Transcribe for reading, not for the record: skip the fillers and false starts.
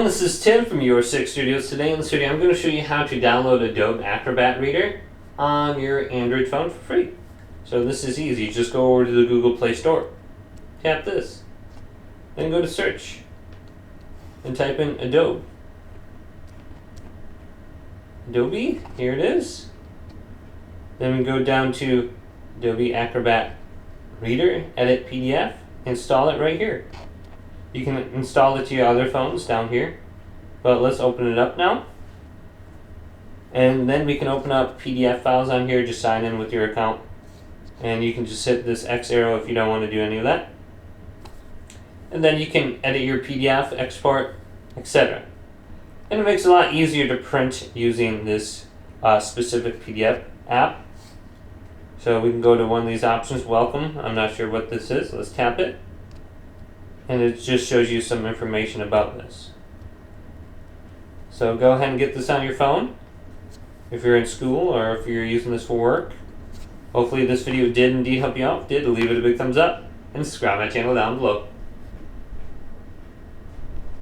everyone, this is Tim from Your Six Studios. Today in this video I'm going to show you how to download Adobe Acrobat Reader on your Android phone for free. So this is easy. Just go over to the Google Play Store, tap this, then go to search and type in Adobe. Adobe, here it is. Then we go down to Adobe Acrobat Reader, edit PDF, install it right here. You can install it to your other phones down here, but let's open it up now. And then we can open up PDF files on here, just sign in with your account. And you can just hit this X arrow if you don't want to do any of that. And then you can edit your PDF, export, etc. And it makes it a lot easier to print using this specific PDF app. So we can go to one of these options, welcome. I'm not sure what this is. Let's tap it. And it just shows you some information about this. So go ahead and get this on your phone if you're in school or if you're using this for work. Hopefully this video did indeed help you out. If it did, leave it a big thumbs up and subscribe to my channel down below.